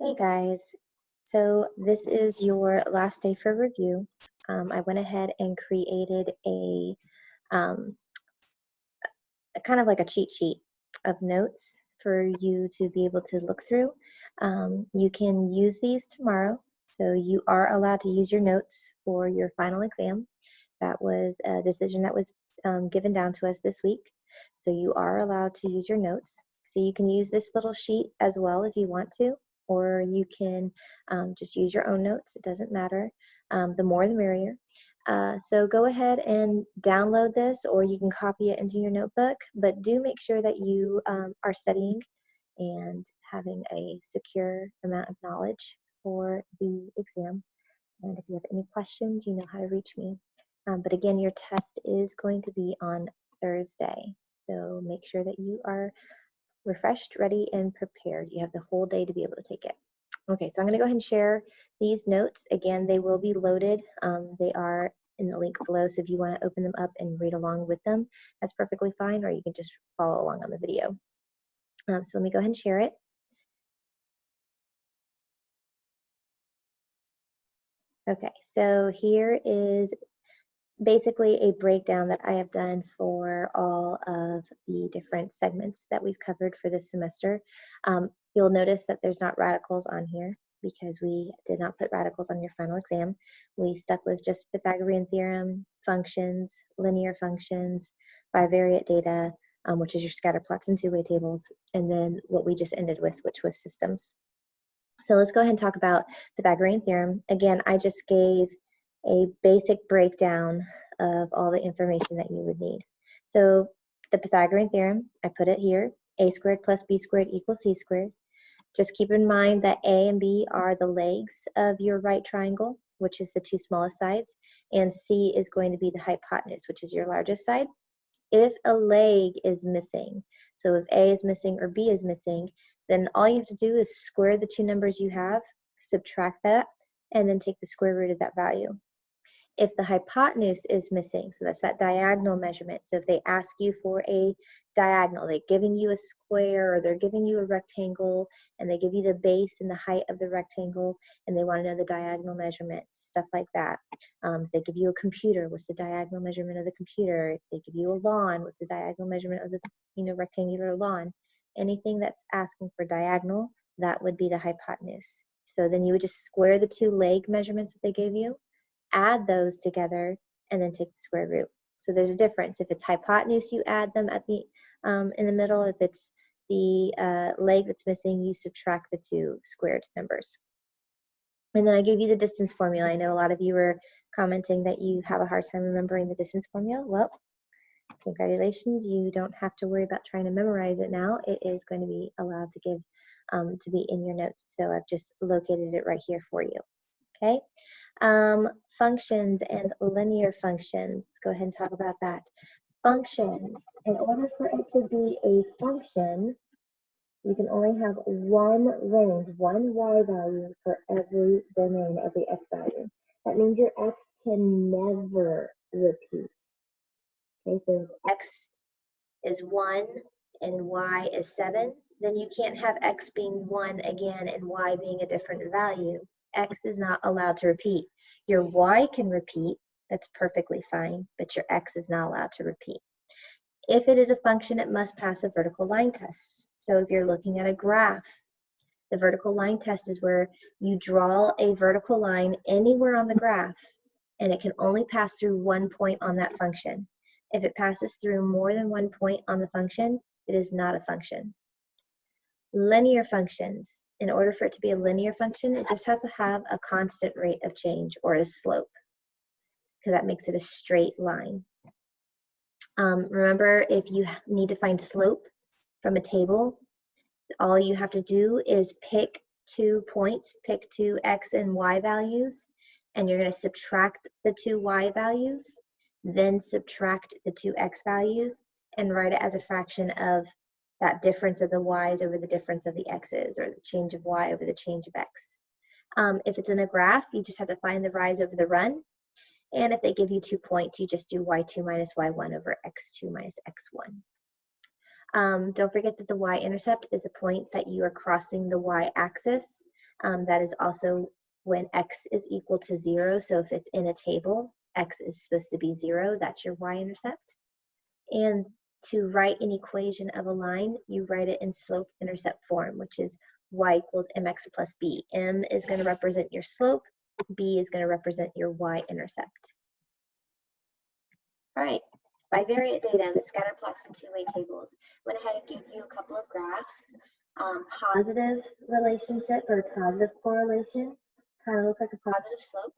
Hey guys, so this is your last day for review. I went ahead and created um, a kind of like a cheat sheet of notes for you to be able to look through. You can use these tomorrow, so you are allowed to use your notes for your final exam. That was a decision that was given down to us this week, so you are allowed to use your notes. So you can use this little sheet as well if you want to, or you can just use your own notes. It doesn't matter. The more the merrier. So go ahead and download this, or you can copy it into your notebook, but do make sure that you are studying and having a secure amount of knowledge for the exam. And if you have any questions, you know how to reach me. But again, your test is going to be on Thursday. So make sure that you are refreshed, ready, and prepared. You have the whole day to be able to take it. Okay, so I'm going to go ahead and share these notes. Again, they will be loaded. They are in the link below, so if you want to open them up and read along with them, that's perfectly fine, or you can just follow along on the video. So let me go ahead and share it. Okay, so here is basically a breakdown that I have done for all of the different segments that we've covered for this semester. You'll notice that there's not radicals on here because we did not put radicals on your final exam. We stuck with just Pythagorean theorem, functions, linear functions, bivariate data, which is your scatter plots and two-way tables, and then what we just ended with, which was systems. So let's go ahead and talk about Pythagorean theorem. Again, I just gave a basic breakdown of all the information that you would need. So the Pythagorean theorem, I put it here, a squared plus b squared equals c squared. Just keep in mind that a and b are the legs of your right triangle, which is the two smallest sides, and c is going to be the hypotenuse, which is your largest side. If a leg is missing, so if a is missing or b is missing, then all you have to do is square the two numbers you have, subtract that, and then take the square root of that value. If the hypotenuse is missing, so that's that diagonal measurement, so if they ask you for a diagonal, they're giving you a square or they're giving you a rectangle, and they give you the base and the height of the rectangle, and they want to know the diagonal measurement, stuff like that. If they give you a computer, what's the diagonal measurement of the computer? If they give you a lawn, what's the diagonal measurement of this, rectangular lawn? Anything that's asking for diagonal, that would be the hypotenuse. So then you would just square the two leg measurements that they gave you, add those together, and then take the square root. So there's a difference. If it's hypotenuse, you add them at the in the middle. If it's the leg that's missing, you subtract the two squared numbers. And then I gave you the distance formula. I know a lot of you were commenting that you have a hard time remembering the distance formula. Well, congratulations. You don't have to worry about trying to memorize it now. It is going to be allowed to give to be in your notes. So I've just located it right here for you. Okay. Functions and linear functions. Let's go ahead and talk about that. Functions. In order for it to be a function, you can only have one range, one y value for every domain, every x value. That means your x can never repeat. Okay, so if x is 1 and y is 7, then you can't have x being 1 again and y being a different value. X is not allowed to repeat. Your y can repeat, that's perfectly fine, but your x is not allowed to repeat. If it is a function, it must pass a vertical line test. So if you're looking at a graph, the vertical line test is where you draw a vertical line anywhere on the graph, and it can only pass through one point on that function. If it passes through more than one point on the function, it is not a function. Linear functions. In order for it to be a linear function, it just has to have a constant rate of change or a slope, because that makes it a straight line. Remember, if you need to find slope from a table, all you have to do is pick 2 points, pick 2 x and y values, and you're going to subtract the 2 y values, then subtract the 2 x values, and write it as a fraction of that difference of the y's over the difference of the x's, or the change of y over the change of x. If it's in a graph, you just have to find the rise over the run. And if they give you 2 points, you just do y2 minus y1 over x2 minus x1. Don't forget that the y-intercept is a point that you are crossing the y-axis. That is also when x is equal to 0. So if it's in a table, x is supposed to be 0. That's your y-intercept. And to write an equation of a line, you write it in slope-intercept form, which is y equals mx plus b. M is going to represent your slope. B is going to represent your y-intercept. All right, bivariate data, the scatter plots and two-way tables. Went ahead and gave you a couple of graphs. Positive relationship or positive correlation, kind of looks like a positive slope,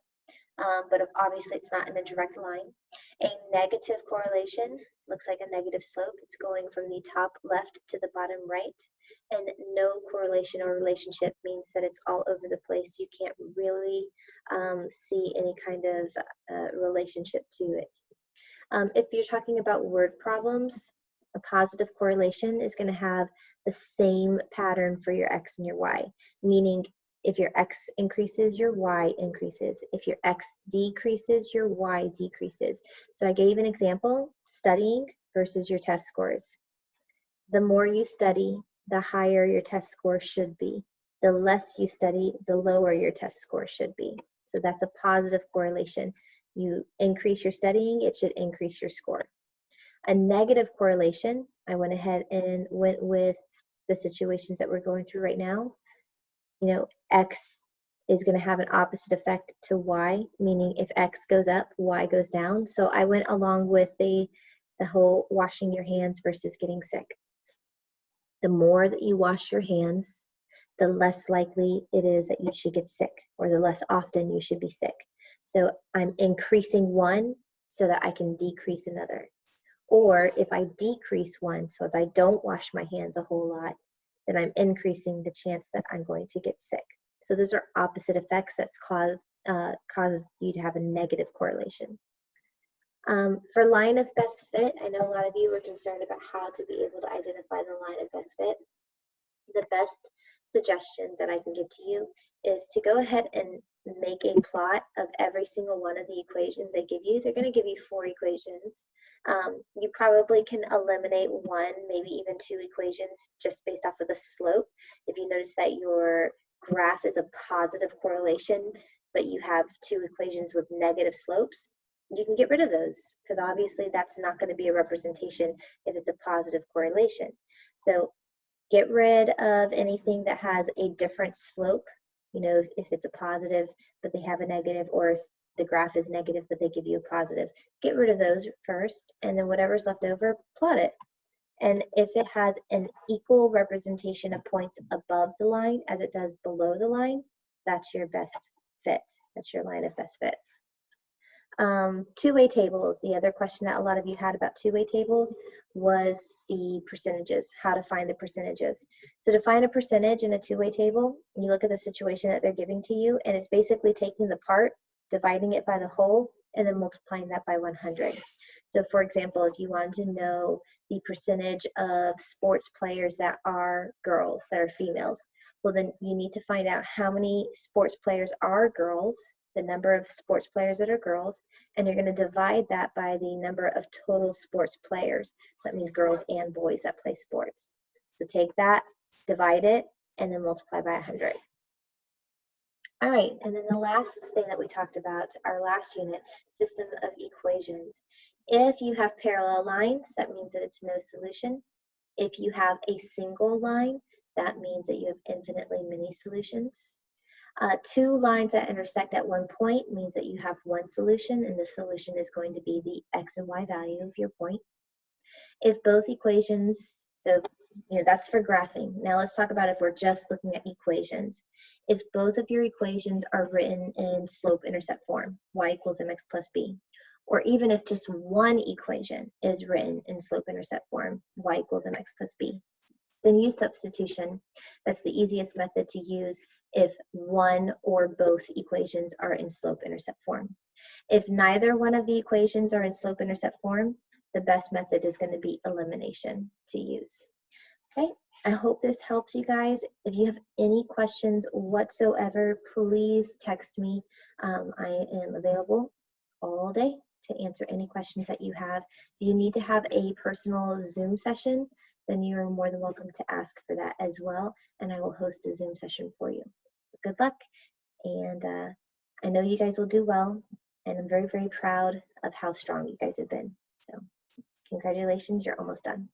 but obviously it's not in a direct line. A negative correlation looks like a negative slope. It's going from the top left to the bottom right. And no correlation or relationship means that it's all over the place. You can't really see any kind of relationship to it. If you're talking about word problems, a positive correlation is going to have the same pattern for your x and your y, meaning if your x increases, your y increases. If your x decreases, your y decreases. So I gave an example, studying versus your test scores. The more you study, the higher your test score should be. The less you study, the lower your test score should be. So that's a positive correlation. You increase your studying, it should increase your score. A negative correlation, I went ahead and went with the situations that we're going through right now. You know, x is going to have an opposite effect to y, meaning if x goes up, y goes down. So I went along with the whole washing your hands versus getting sick. The more that you wash your hands, the less likely it is that you should get sick, or the less often you should be sick. So I'm increasing one so that I can decrease another. Or if I decrease one, so if I don't wash my hands a whole lot, then I'm increasing the chance that I'm going to get sick. So those are opposite effects that causes you to have a negative correlation. For line of best fit, I know a lot of you were concerned about how to be able to identify the line of best fit. The best suggestion that I can give to you is to go ahead and make a plot of every single one of the equations they give you. They're going to give you 4 equations. You probably can eliminate one, maybe even 2 equations just based off of the slope. If you notice that your graph is a positive correlation, but you have 2 equations with negative slopes, you can get rid of those because obviously that's not going to be a representation if it's a positive correlation. So get rid of anything that has a different slope. You know, if it's a positive, but they have a negative, or if the graph is negative, but they give you a positive. Get rid of those first, and then whatever's left over, plot it. And if it has an equal representation of points above the line as it does below the line, that's your best fit. That's your line of best fit. Two-way tables. The other question that a lot of you had about two-way tables was the percentages, how to find the percentages. So to find a percentage in a two-way table, you look at the situation that they're giving to you, and it's basically taking the part, dividing it by the whole, and then multiplying that by 100. So for example, if you wanted to know the percentage of sports players that are girls, that are females, well then you need to find out how many sports players are girls, the number of sports players that are girls, and you're going to divide that by the number of total sports players. So that means girls and boys that play sports. So take that, divide it, and then multiply by 100. All right, and then the last thing that we talked about, our last unit, system of equations. If you have parallel lines, that means that it's no solution. If you have a single line, that means that you have infinitely many solutions. 2 lines that intersect at one point means that you have one solution, and the solution is going to be the x and y value of your point. If both equations, so that's for graphing. Now let's talk about if we're just looking at equations. If both of your equations are written in slope-intercept form, y equals mx plus b, or even if just one equation is written in slope-intercept form, y equals mx plus b, then use substitution. That's the easiest method to use if one or both equations are in slope-intercept form. If neither one of the equations are in slope-intercept form, the best method is going to be elimination to use. Okay, I hope this helps you guys. If you have any questions whatsoever, please text me. I am available all day to answer any questions that you have. If you need to have a personal Zoom session, then you're more than welcome to ask for that as well, and I will host a Zoom session for you. good luck. And I know you guys will do well. And I'm very, very proud of how strong you guys have been. So congratulations, you're almost done.